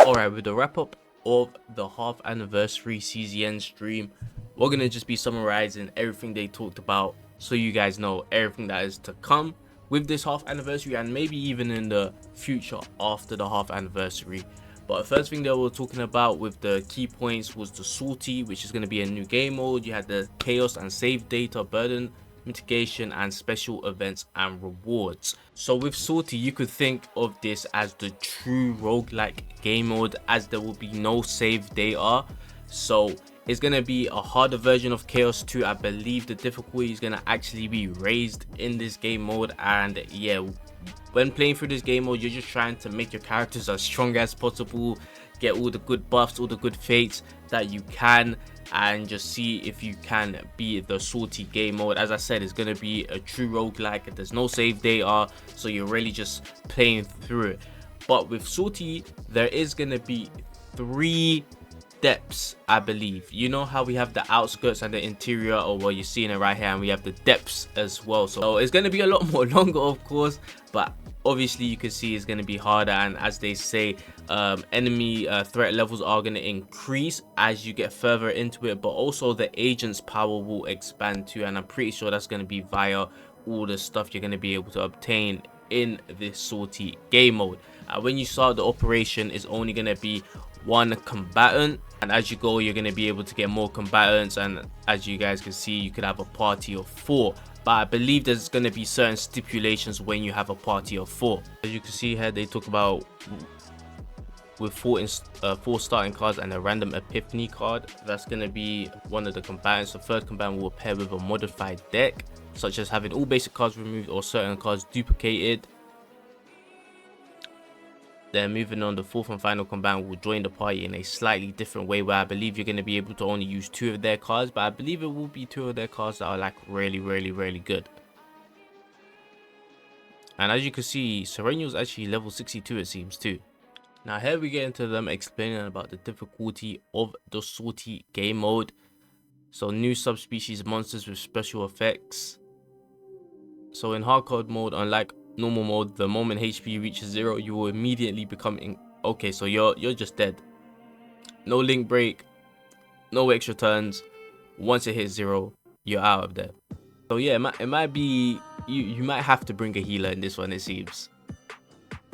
Alright, with the wrap up of the half anniversary CZN stream, we're gonna just be summarizing everything they talked about so you guys know everything that is to come with this half anniversary and maybe even in the future after the half anniversary. But the first thing that we're talking about with the key points was the Salty, which is going to be a new game mode. You had the chaos and save data, burden mitigation, and special events and rewards. So with Salty, you could think of this as the true roguelike game mode, as there will be no save data. So it's going to be a harder version of Chaos 2. I believe the difficulty is going to actually be raised in this game mode, and yeah, when playing through this game mode, you're just trying to make your characters as strong as possible, get all the good buffs, all the good fates that you can, and just see if you can beat the Salty game mode. As I said, it's going to be a true roguelike. There's no save data, so you're really just playing through it. But with Salty, there is going to be 3 depths, I believe. You know how we have the outskirts and the interior, or what you're seeing it right here, and we have the depths as well. So it's going to be a lot more longer, of course, but obviously you can see it's going to be harder. And as they say, enemy threat levels are going to increase as you get further into it, but also the agent's power will expand too, and I'm pretty sure that's going to be via all the stuff you're going to be able to obtain in this Salty game mode. When you start the operation, it's only going to be 1 combatant, and as you go, you're going to be able to get more combatants, and as you guys can see, you could have a party of 4. But I believe there's going to be certain stipulations when you have a party of 4. As you can see here, they talk about with 4 starting cards and a random epiphany card. That's going to be one of the combatants. The third combatant will pair with a modified deck, such as having all basic cards removed or certain cards duplicated. Then moving on, the 4th and final combatant will join the party in a slightly different way, where I believe you're going to be able to only use 2 of their cards, but I believe it will be 2 of their cards that are like really good. And as you can see, Sereno's actually level 62, it seems too. Now here we get into them explaining about the difficulty of the Salty game mode. So new subspecies monsters with special effects. So in hardcore mode, unlike normal mode, the moment HP reaches 0, you will immediately become okay, so you're just dead. No link break, no extra turns. Once it hits 0, you're out of there. So yeah, it might be you might have to bring a healer in this one, it seems.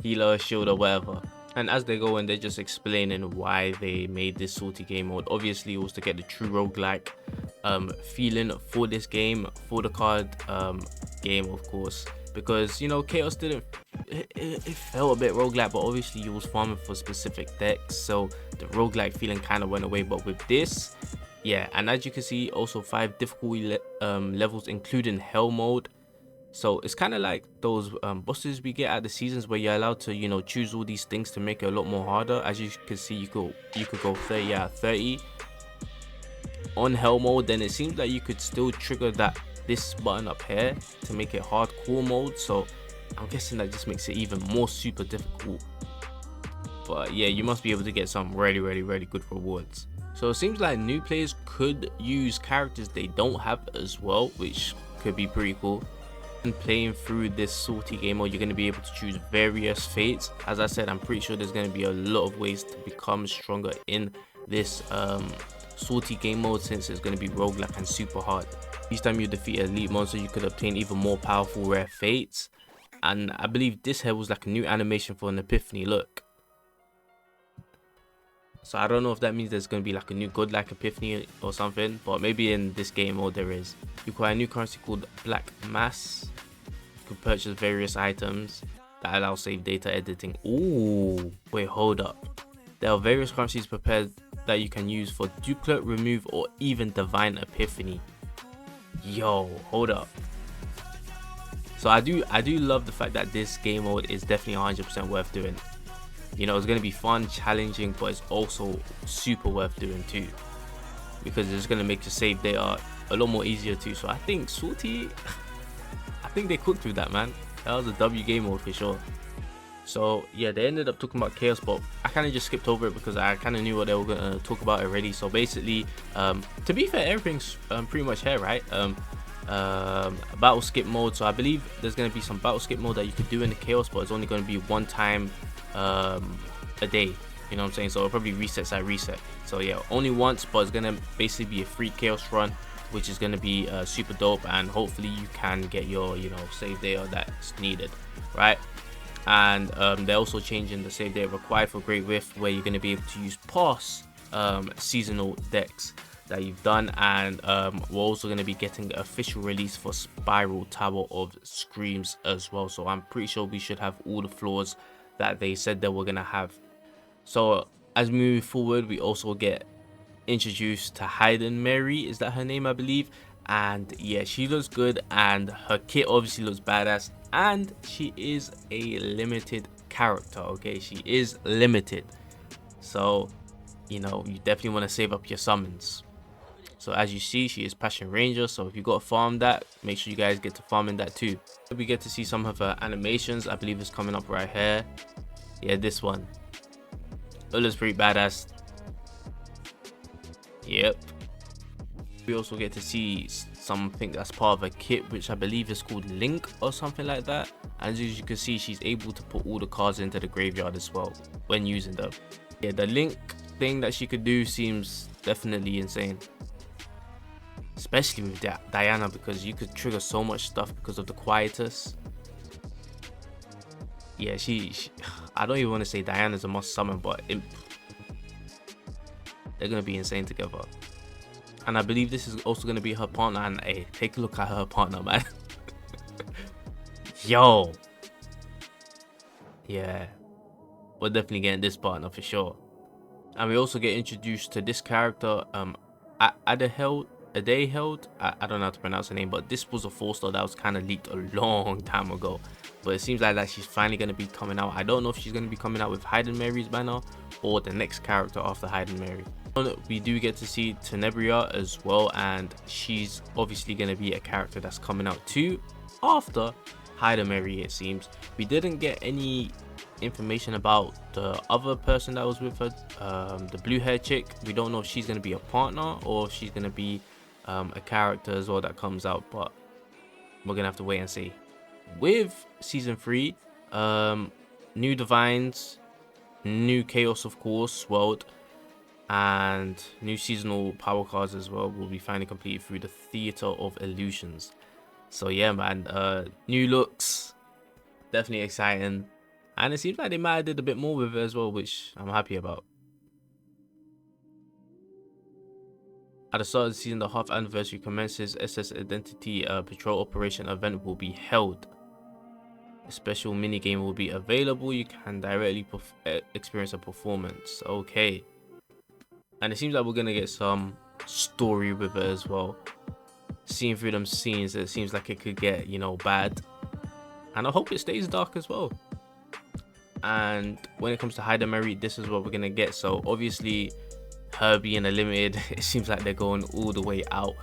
Healer, shield, or whatever. And as they go in, they're just explaining why they made this Salty game mode. Obviously, it was to get the true roguelike feeling for this game, for the card game, of course. Because, you know, Chaos didn't, it felt a bit roguelike, but obviously you was farming for specific decks, so the roguelike feeling kind of went away. But with this, yeah, and as you can see, also 5 difficulty levels, including hell mode. So it's kind of like those bosses we get at the seasons, where you're allowed to, you know, choose all these things to make it a lot more harder. As you can see, you could go 30 out of 30 on hell mode. Then it seems like you could still trigger this button up here to make it hardcore mode, so I'm guessing that just makes it even more super difficult. But yeah, you must be able to get some really good rewards. So it seems like new players could use characters they don't have as well, which could be pretty cool. And playing through this Salty game mode, you're going to be able to choose various fates. As I said, I'm pretty sure there's going to be a lot of ways to become stronger in this Salty game mode, since it's going to be roguelike and super hard. Each time you defeat an elite monster, you could obtain even more powerful rare fates. And I believe this here was like a new animation for an epiphany look. So I don't know if that means there's going to be like a new godlike epiphany or something, but maybe in this game mode there is. You acquire a new currency called Black Mass. You can purchase various items that allow save data editing. Ooh, wait, hold up. There are various currencies prepared that you can use for duplicate, remove, or even divine epiphany. Yo, hold up. So I do love the fact that this game mode is definitely 100% worth doing. You know, it's going to be fun, challenging, but it's also super worth doing too, because it's going to make your save data a lot more easier too. So I think Salty, I think they cooked with that, man. That was a W game mode for sure. So yeah, they ended up talking about Chaos, but I kind of just skipped over it because I kind of knew what they were going to talk about already. So basically, to be fair, everything's pretty much here, right? Battle skip mode. So I believe there's going to be some battle skip mode that you could do in the Chaos, but it's only going to be 1 time a day. You know what I'm saying? So it probably resets at reset. So yeah, only once, but it's gonna basically be a free chaos run, which is gonna be super dope, and hopefully you can get your, you know, save data that's needed, right? And they're also changing the save data required for Great Rift, where you're going to be able to use past seasonal decks that you've done. And we're also going to be getting the official release for Spiral Tower of Screams as well. So I'm pretty sure we should have all the floors that they said that we're going to have. So as we move forward, we also get introduced to Hayden Mary, is that her name, I believe? And yeah, she looks good, and her kit obviously looks badass, and she is a limited character. Okay, she is limited, so you know, you definitely want to save up your summons. So as you see, she is Passion Ranger, so if you got to farm that, make sure you guys get to farming that too. We get to see some of her animations. I believe it's coming up right here. Yeah, this one, it looks pretty badass. Yep. We also get to see something that's part of a kit, which I believe is called Link or something like that. And as you can see, she's able to put all the cards into the graveyard as well when using them. Yeah, the Link thing that she could do seems definitely insane, especially with Diana, because you could trigger so much stuff because of the Quietus. Yeah, she I don't even want to say Diana's a must summon, but they're gonna be insane together. And I believe this is also going to be her partner. And hey, take a look at her partner, man. Yo. Yeah. We're definitely getting this partner for sure. And we also get introduced to this character, Adaheld. I don't know how to pronounce her name, but this was a 4-star that was kind of leaked a long time ago. But it seems like that she's finally going to be coming out. I don't know if she's going to be coming out with Hayden Mary's banner or the next character after Hayden Mary. We do get to see Tenebria as well, and she's obviously going to be a character that's coming out too after Hayden Mary, it seems. We didn't get any information about the other person that was with her, the blue hair chick. We don't know if she's going to be a partner or if she's going to be a character as well that comes out, but we're gonna have to wait and see. With season 3, new divines, new chaos of course, world, and new seasonal power cards as well will be finally completed through the Theater of Illusions. So yeah, man, new looks, definitely exciting, and it seems like they might have did a bit more with it as well, which I'm happy about. At the start of the season, the half anniversary commences. SS Identity Patrol Operation event will be held. A special minigame will be available. You can directly experience a performance. Okay. And it seems like we're going to get some story with it as well. Seeing through them scenes, it seems like it could get, you know, bad. And I hope it stays dark as well. And when it comes to Hayden Mary, this is what we're going to get. So obviously, her being a limited, it seems like they're going all the way out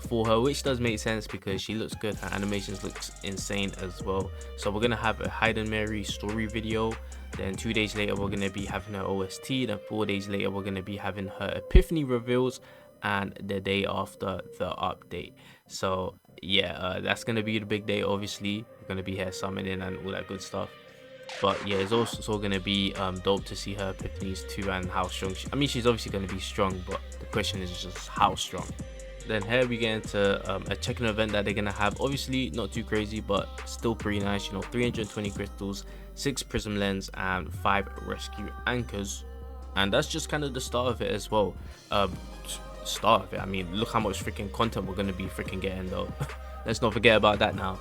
for her, which does make sense because she looks good. Her animations looks insane as well. So we're gonna have a Hayden Mary story video, then 2 days later we're gonna be having her OST, then 4 days later we're gonna be having her epiphany reveals, and the day after the update. So yeah, that's gonna be the big day. Obviously we're gonna be here summoning and all that good stuff. But yeah, it's also going to be dope to see her epiphanies too, and how strong I mean, she's obviously going to be strong, but the question is just how strong. Then here we get into a check-in event that they're going to have. Obviously not too crazy, but still pretty nice, you know. 320 crystals, 6 prism lens, and 5 rescue anchors. And that's just kind of the start of it as well. Start of it, I mean, look how much freaking content we're going to be freaking getting though. Let's not forget about that now.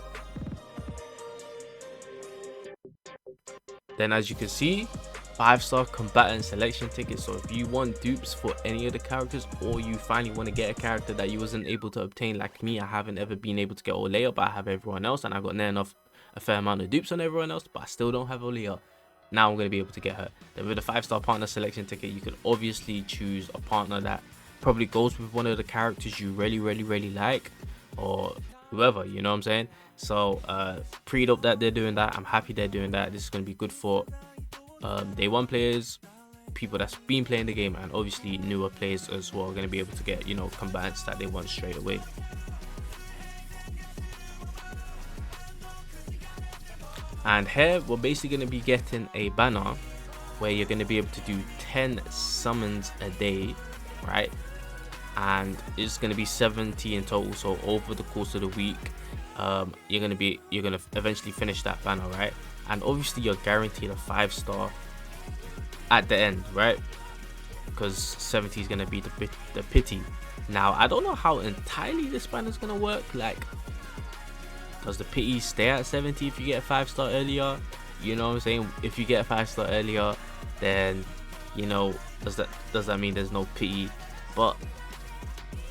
Then as you can see, 5-star combatant selection tickets. So if you want dupes for any of the characters, or you finally want to get a character that you wasn't able to obtain, like me, I haven't ever been able to get Olea, but I have everyone else, and I got near enough a fair amount of dupes on everyone else, but I still don't have Olea. Now I'm going to be able to get her. Then with the 5-star partner selection ticket, you can obviously choose a partner that probably goes with one of the characters you really like, or whoever, you know what I'm saying? So pretty dope that they're doing that. I'm happy they're doing that. This is going to be good for day 1 players, people that's been playing the game, and obviously newer players as well are going to be able to get, you know, combatants that they want straight away. And here we're basically going to be getting a banner where you're going to be able to do 10 summons a day, right? And it's going to be 70 in total. So over the course of the week, you're going to eventually finish that banner, right? And obviously you're guaranteed a 5-star at the end, right? Because 70 is going to be the pity. Now I don't know how entirely this banner is going to work. Like, does the pity stay at 70 if you get a 5-star earlier? You know what I'm saying? If you get a 5-star earlier, then, you know, does that mean there's no pity? But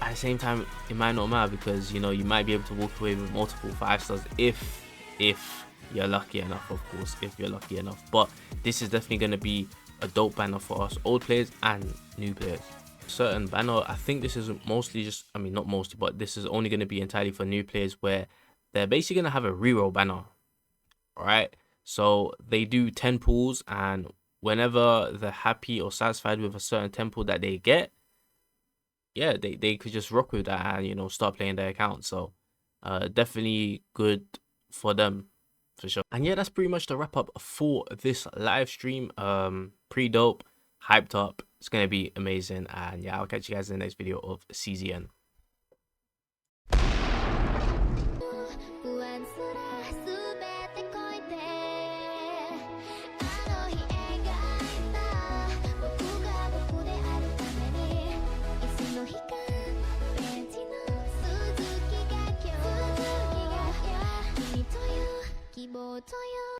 at the same time, it might not matter, because, you know, you might be able to walk away with multiple 5-stars if you're lucky enough, of course, if you're lucky enough. But this is definitely going to be a dope banner for us old players and new players. Certain banner, I think this is mostly just, I mean, not mostly, but this is only going to be entirely for new players, where they're basically going to have a reroll banner. Alright, so they do 10 pulls, and whenever they're happy or satisfied with a certain temple that they get, yeah, they could just rock with that and, you know, start playing their account. So definitely good for them, for sure. And yeah, that's pretty much the wrap up for this live stream. Pretty dope, hyped up, it's gonna be amazing. And yeah, I'll catch you guys in the next video of CZN.